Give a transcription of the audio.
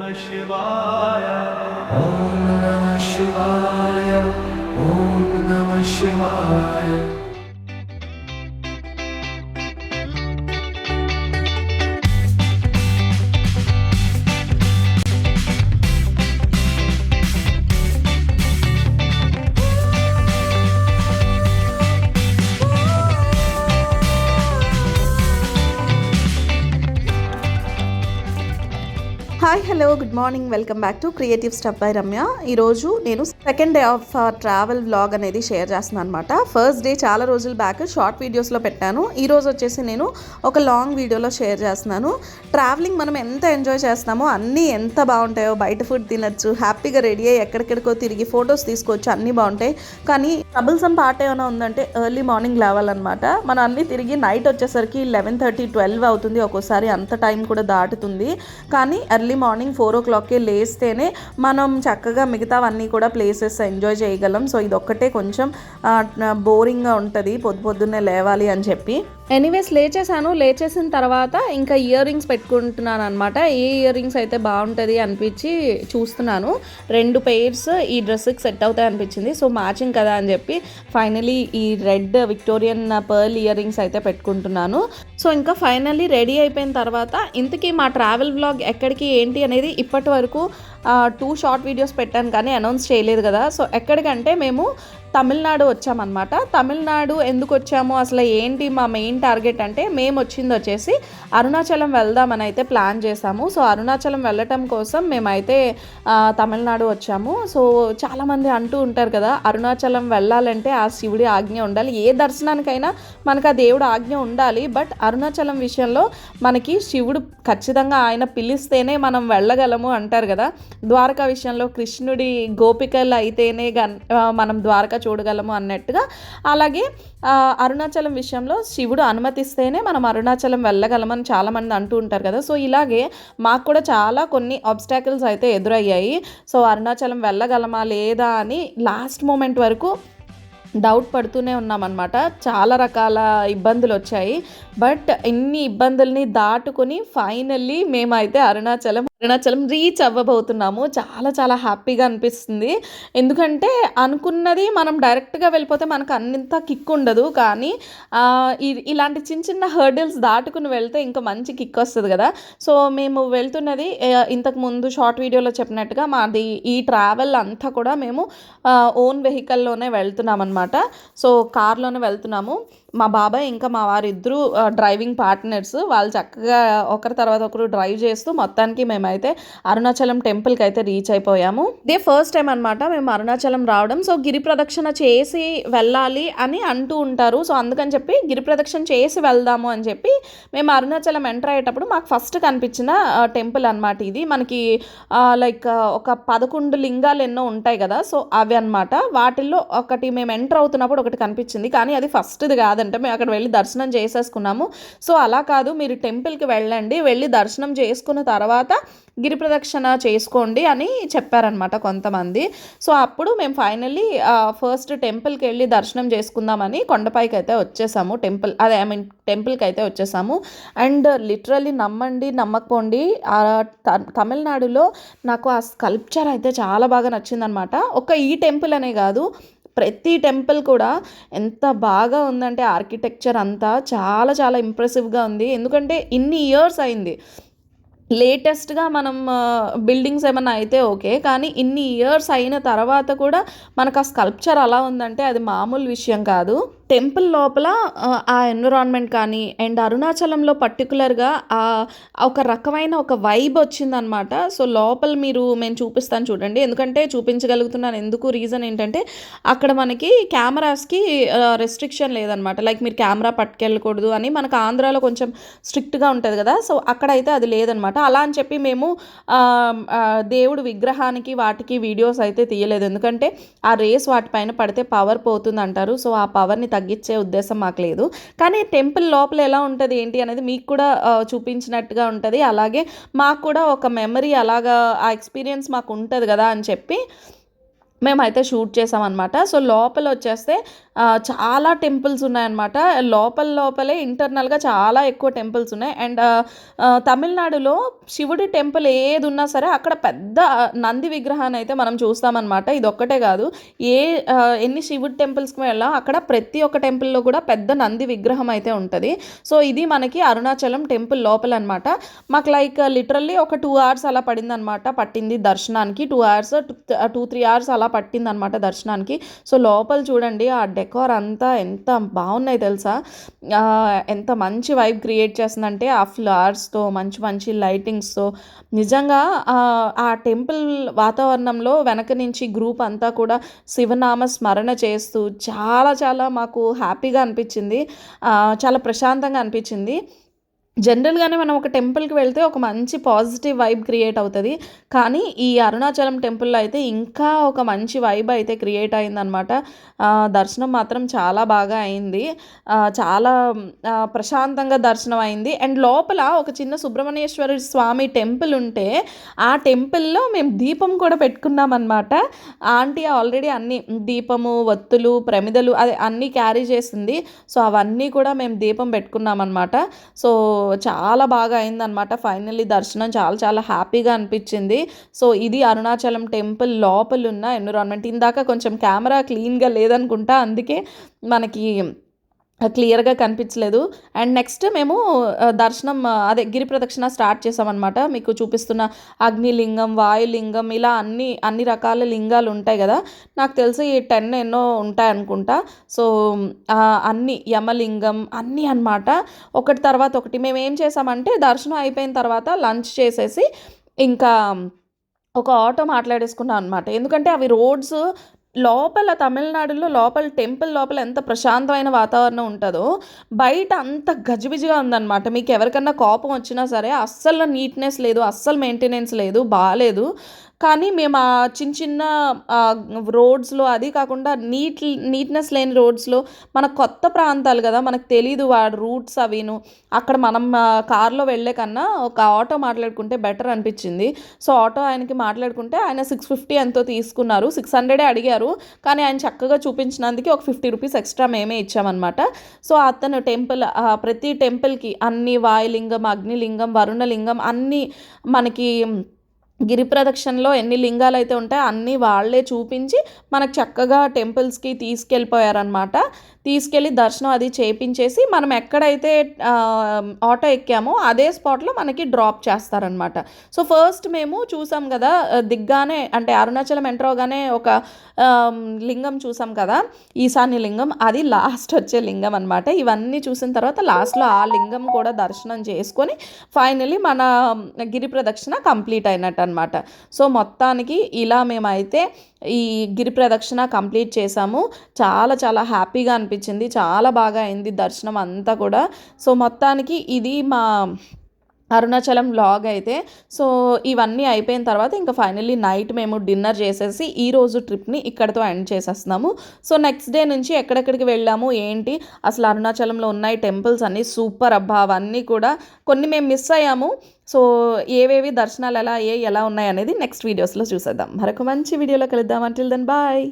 शिवाय ॐ नमः शिवाय ॐ नमः शिवाय। Hi hello good morning, welcome back to creative stuff by Ramya. ఈరోజు నేను second day of travel vlog అనేది షేర్ చేస్తున్నాను అనమాట. ఫస్ట్ డే చాలా రోజుల బ్యాక్ షార్ట్ వీడియోస్లో పెట్టాను. ఈరోజు వచ్చేసి నేను ఒక లాంగ్ వీడియోలో షేర్ చేస్తున్నాను. ట్రావెలింగ్ మనం ఎంత ఎంజాయ్ చేస్తామో అన్నీ ఎంత బాగుంటాయో, బయట ఫుడ్ తినచ్చు, హ్యాపీగా రెడీ అయ్యి ఎక్కడికెక్కడికో తిరిగి ఫొటోస్ తీసుకోవచ్చు, అన్నీ బాగుంటాయి. కానీ ట్రబుల్సమ్ పార్ట్ ఏమైనా ఉందంటే ఎర్లీ మార్నింగ్ లేవాలన్నమాట. మనం అన్నీ తిరిగి నైట్ వచ్చేసరికి 11:30, 12 అవుతుంది, ఒక్కోసారి అంత టైం కూడా దాటుతుంది. కానీ ఎర్లీ మార్నింగ్ 4 o'clockకే లేస్తేనే మనం చక్కగా మిగతావన్నీ కూడా ప్లేసెస్ ఎంజాయ్ చేయగలం. సో ఇదొక్కటే కొంచెం బోరింగ్గా ఉంటుంది పొద్దున్నే లేవాలి అని చెప్పి. ఎనీవేస్ లేచేసిన తర్వాత ఇంకా ఇయర్ రింగ్స్ పెట్టుకుంటున్నాను అనమాట. ఏ ఇయర్ రింగ్స్ అయితే బాగుంటుంది అనిపించి చూస్తున్నాను. 2 pairs ఈ డ్రెస్కి సెట్ అవుతాయి అనిపించింది. సో మ్యాచింగ్ కదా అని చెప్పి ఫైనలీ ఈ red Victorian pearl ear rings అయితే పెట్టుకుంటున్నాను. సో ఇంకా ఫైనల్లీ రెడీ అయిపోయిన తర్వాత ఇంతకీ మా ట్రావెల్ వ్లాగ్ ఎక్కడికి ఏంటి అనేది ఇప్పటి వరకు 2 షార్ట్ వీడియోస్ పెట్టాను కానీ అనౌన్స్ చేయలేదు కదా. సో ఎక్కడికంటే మేము తమిళనాడు వచ్చామన్నమాట. తమిళనాడు ఎందుకు వచ్చాము, అసలు ఏంటి మా మెయిన్ టార్గెట్ అంటే, మేము వచ్చింది వచ్చేసి అరుణాచలం వెళ్దామని అయితే ప్లాన్ చేసాము. సో అరుణాచలం వెళ్ళటం కోసం మేమైతే తమిళనాడు వచ్చాము. సో చాలామంది అంటూ ఉంటారు కదా, అరుణాచలం వెళ్ళాలంటే ఆ శివుడి ఆజ్ఞ ఉండాలి, ఏ దర్శనానికైనా మనకు ఆ దేవుడు ఆజ్ఞ ఉండాలి. బట్ అరుణాచలం విషయంలో మనకి శివుడు ఖచ్చితంగా ఆయన పిలిస్తేనే మనం వెళ్ళగలము అంటారు కదా. ద్వారకా విషయంలో కృష్ణుడి గోపికలు అయితేనే మనం ద్వారకా చూడగలము అన్నట్టుగా, అలాగే అరుణాచలం విషయంలో శివుడు అనుమతిస్తేనే మనం అరుణాచలం వెళ్ళగలమని చాలామంది అంటూ ఉంటారు కదా. సో ఇలాగే మాకు కూడా చాలా కొన్ని ఆబ్స్టాకిల్స్ అయితే ఎదురయ్యాయి. సో అరుణాచలం వెళ్ళగలమా లేదా అని లాస్ట్ మూమెంట్ వరకు డౌట్ పడుతూనే ఉన్నామన్నమాట. చాలా రకాల ఇబ్బందులు వచ్చాయి. బట్ ఇన్ని ఇబ్బందుల్ని దాటుకొని ఫైనల్లీ మేమైతే అరుణాచలం రీచ్ అవ్వబోతున్నాము. చాలా చాలా హ్యాపీగా అనిపిస్తుంది. ఎందుకంటే అనుకున్నది మనం డైరెక్ట్గా వెళ్ళిపోతే మనకు అన్నింత కిక్ ఉండదు, కానీ ఇలాంటి చిన్న చిన్న హర్డిల్స్ దాటుకుని వెళ్తే ఇంకా మంచి కిక్ వస్తుంది కదా. సో మేము వెళ్తున్నది ఇంతకు ముందు షార్ట్ వీడియోలో చెప్పినట్టుగా మాది ఈ ట్రావెల్ అంతా కూడా మేము ఓన్ వెహికల్లోనే వెళ్తున్నాం అనమాట. సో కార్లోనే వెళ్తున్నాము. మా బాబాయ్ ఇంకా మా వారిద్దరూ డ్రైవింగ్ పార్ట్నర్స్. వాళ్ళు చక్కగా ఒకరి తర్వాత ఒకరు డ్రైవ్ చేస్తూ మొత్తానికి మేమైతే అరుణాచలం టెంపుల్కి అయితే రీచ్ అయిపోయాము. ఇదే ఫస్ట్ టైం అనమాట మేము అరుణాచలం రావడం. సో గిరి ప్రదక్షిణ చేసి వెళ్ళాలి అని అంటూ ఉంటారు. సో అందుకని చెప్పి గిరి ప్రదక్షిణ చేసి వెళ్దాము అని చెప్పి మేము అరుణాచలం ఎంటర్ అయ్యేటప్పుడు మాకు ఫస్ట్ కనిపించిన టెంపుల్ అనమాట ఇది. మనకి లైక్ ఒక 11 లింగాలు ఎన్నో ఉంటాయి కదా. సో అవి అనమాట. వాటిల్లో ఒకటి మేము ఎంటర్ అవుతున్నప్పుడు ఒకటి కనిపించింది, కానీ అది ఫస్ట్ది కాదు. మేము అక్కడ వెళ్ళి దర్శనం చేసేసుకున్నాము. సో అలా కాదు, మీరు టెంపుల్కి వెళ్ళండి, వెళ్ళి దర్శనం చేసుకున్న తర్వాత గిరి ప్రదక్షిణ చేసుకోండి అని చెప్పారనమాట కొంతమంది. సో అప్పుడు మేము ఫైనల్లీ ఫస్ట్ టెంపుల్కి వెళ్ళి దర్శనం చేసుకుందామని కొండపైకి అయితే వచ్చేసాము. టెంపుల్కి అయితే వచ్చేసాము. అండ్ లిటరల్లీ నమ్మండి నమ్మకపోండి, తమిళనాడులో నాకు ఆ స్కల్ప్చర్ అయితే చాలా బాగా నచ్చిందనమాట. ఒక ఈ టెంపుల్ అనే కాదు, ప్రతి టెంపుల్ కూడా ఎంత బాగా ఉందంటే ఆర్కిటెక్చర్ అంతా చాలా చాలా ఇంప్రెసివ్గా ఉంది. ఎందుకంటే ఇన్ని ఇయర్స్ అయింది. లేటెస్ట్గా మనం బిల్డింగ్స్ ఏమన్నా అయితే ఓకే, కానీ ఇన్ని ఇయర్స్ అయిన తర్వాత కూడా మనకు ఆ స్కల్ప్చర్ అలా ఉందంటే అది మామూలు విషయం కాదు. టెంపుల్ లోపల ఆ ఎన్విరాన్మెంట్ కానీ, అండ్ అరుణాచలంలో పర్టికులర్గా ఒక రకమైన ఒక వైబ్ వచ్చిందనమాట. సో లోపల మేము చూపిస్తాను చూడండి. ఎందుకంటే చూపించగలుగుతున్నాను ఎందుకు, రీజన్ ఏంటంటే అక్కడ మనకి కెమెరాస్కి రెస్ట్రిక్షన్ లేదనమాట. లైక్ మీరు కెమెరా పట్టుకెళ్ళకూడదు అని మనకు ఆంధ్రాలో కొంచెం స్ట్రిక్ట్గా ఉంటుంది కదా. సో అక్కడైతే అది లేదనమాట. అలా అని చెప్పి మేము దేవుడు విగ్రహానికి వాటికి వీడియోస్ అయితే తీయలేదు. ఎందుకంటే ఆ రేస్ వాటిపైన పడితే పవర్ పోతుంది అంటారు. సో ఆ పవర్ని తగ్గించే ఉద్దేశం మాకు లేదు. కానీ టెంపుల్ లోపల ఎలా ఉంటుంది ఏంటి అనేది మీకు కూడా చూపించినట్టుగా ఉంటుంది. అలాగే మాకు కూడా ఒక మెమరీ అలాగా ఆ ఎక్స్పీరియన్స్ మాకు ఉంటుంది కదా అని చెప్పి మేమైతే షూట్ చేసామన్నమాట. సో లోపల వచ్చేస్తే చాలా టెంపుల్స్ ఉన్నాయన్నమాట. లోపలే ఇంటర్నల్‌గా చాలా ఎక్కువ టెంపుల్స్ ఉన్నాయి. అండ్ తమిళనాడులో శివుడి టెంపుల్ ఏదున్నా సరే అక్కడ పెద్ద నంది విగ్రహాన్ని అయితే మనం చూస్తామన్నమాట. ఇదొక్కటే కాదు, ఎన్ని శివుడి టెంపుల్స్‌కి వెళ్ళాం అక్కడ ప్రతి ఒక్క టెంపుల్‌లో కూడా పెద్ద నంది విగ్రహం అయితే ఉంటది. సో ఇది మనకి అరుణాచలం టెంపుల్ లోపలనమాట. మాకు లిటరల్లీ ఒక 2 అవర్స్ అలా పట్టింది దర్శనానికి. 2 అవర్స్ 2-3 అవర్స్ అలా పట్టిందనమాట దర్శనానికి. సో లోపల చూడండి ఆ డెకార్ అంతా ఎంత బాగున్నాయి తెలుసా. ఎంత మంచి వైబ్ క్రియేట్ చేస్తుందంటే ఆ ఫ్లవర్స్తో మంచి లైటింగ్స్తో. నిజంగా ఆ టెంపుల్ వాతావరణంలో వెనక నుంచి గ్రూప్ అంతా కూడా శివనామ స్మరణ చేస్తూ చాలా మాకు హ్యాపీగా అనిపించింది. చాలా ప్రశాంతంగా అనిపించింది. జనరల్‌గానే మనం ఒక టెంపుల్‌కి వెళ్తే ఒక మంచి పాజిటివ్ వైబ్ క్రియేట్ అవుతది. కానీ ఈ అరుణాచలం టెంపుల్‌లో అయితే ఇంకా ఒక మంచి వైబ్ అయితే క్రియేట్ అయిందనమాట. దర్శనం మాత్రం చాలా బాగా అయింది. చాలా ప్రశాంతంగా దర్శనం అయింది. అండ్ లోపల ఒక చిన్న సుబ్రహ్మణ్యేశ్వర స్వామి టెంపుల్ ఉంటే ఆ టెంపుల్‌లో మేము దీపం కూడా పెట్టుకున్నామనమాట. ఆంటీ ఆల్రెడీ అన్నీ దీపము, ఒత్తులు, ప్రమిదలు అదే అన్నీ క్యారీ చేసింది. సో అవన్నీ కూడా మేము దీపం పెట్టుకున్నామనమాట. సో చాలా బాగా అయిందనమాట. ఫైనల్లీ దర్శనం చాలా హ్యాపీగా అనిపించింది. సో ఇది అరుణాచలం టెంపుల్ లోపలున్న ఎన్విరాన్మెంట్. ఇందాక కొంచెం కెమెరా క్లీన్‌గా లేదనుకుంటా, అందుకే మనకి క్లియర్‌గా కనిపించలేదు. అండ్ నెక్స్ట్ మేము దర్శనం అదే గిరి ప్రదక్షిణ స్టార్ట్ చేసామన్నమాట. మీకు చూపిస్తున్న అగ్నిలింగం, వాయులింగం ఇలా అన్ని రకాల లింగాలు ఉంటాయి కదా. నాకు తెలిసి 10 ఎన్నో ఉంటాయి అనుకుంటా. సో అన్ని యమలింగం అన్నీ అనమాట, ఒకటి తర్వాత ఒకటి. మేము ఏం చేసామంటే దర్శనం అయిపోయిన తర్వాత లంచ్ చేసేసి ఇంకా ఒక ఆటో మాట్లాడేసుకున్నాం అనమాట. ఎందుకంటే అవి రోడ్స్ లోపల తమిళనాడులో లోపల టెంపుల్ లోపల ఎంత ప్రశాంతమైన వాతావరణం ఉంటుందో బయట అంత గజిబిజిగా ఉందన్నమాట. మీకు ఎవరికన్నా కోపం వచ్చినా సరే అస్సలు నీట్నెస్ లేదు, అస్సలు మెయింటెనెన్స్ లేదు, బాలేదు. కానీ మేము ఆ చిన్న రోడ్స్‌లో, అది కాకుండా నీట్‌నెస్ లేని రోడ్స్‌లో, మన కొత్త ప్రాంతాలు కదా, మనకు తెలీదు వాడి రూట్స్ అవిను. అక్కడ మనం కార్‌లో వెళ్ళే కన్నా ఒక ఆటో మాట్లాడుకుంటే బెటర్ అనిపించింది. సో ఆటో ఆయనకి మాట్లాడుకుంటే ఆయన 650 ఎంతో తీసుకున్నారు. 600 అడిగారు, కానీ ఆయన చక్కగా చూపించినందుకు ఒక 50 రూపీస్ ఎక్స్ట్రా మేమే ఇచ్చామన్నమాట. సో అతను ప్రతి టెంపుల్‌కి అన్ని వాయులింగం, అగ్నిలింగం, వరుణలింగం అన్నీ మనకి గిరి ప్రదక్షిణలో ఎన్ని లింగాలు అయితే ఉంటాయో అన్నీ వాళ్ళే చూపించి మనకు చక్కగా టెంపుల్స్‌కి తీసుకెళ్ళిపోయారనమాట. తీసుకెళ్ళి దర్శనం అది చేపించేసి మనం ఎక్కడైతే ఆటో ఎక్కామో అదే స్పాట్లో మనకి డ్రాప్ చేస్తారనమాట. సో ఫస్ట్ మేము చూసాం కదా, దిగ్గానే అంటే అరుణాచలం ఎంటర్ అవగానే ఒక లింగం చూసాం కదా, ఈశాన్య లింగం, అది లాస్ట్ వచ్చే లింగం అనమాట. ఇవన్నీ చూసిన తర్వాత లాస్ట్లో ఆ లింగం కూడా దర్శనం చేసుకొని ఫైనలీ మన గిరి ప్రదక్షిణ కంప్లీట్ అయినట్టు అనమాట. సో మొత్తానికి ఇలా మేమైతే ఈ గిరి ప్రదక్షిణ కంప్లీట్ చేసాము. చాలా హ్యాపీగా అనిపించింది. చాలా బాగా అయింది దర్శనం అంతా కూడా. సో మొత్తానికి ఇది మా అరుణాచలం వ్లాగ్ అయితే. సో ఇవన్నీ అయిపోయిన తర్వాత ఇంకా ఫైనల్లీ నైట్ మేము డిన్నర్ చేసేసి ఈరోజు ట్రిప్ని ఇక్కడితో ఎండ్ చేసేస్తున్నాము. సో నెక్స్ట్ డే నుంచి ఎక్కడెక్కడికి వెళ్ళాము ఏంటి, అసలు అరుణాచలంలో ఉన్నాయి టెంపుల్స్ అన్నీ సూపర్ అబ్బా. అవన్నీ కూడా కొన్ని మేము మిస్ అయ్యాము. సో ఏవేవి దర్శనాలు ఎలా ఉన్నాయి అనేది నెక్స్ట్ వీడియోస్లో చూసేద్దాం. మరొక మంచి వీడియోలో కలుద్దాం. Until then bye.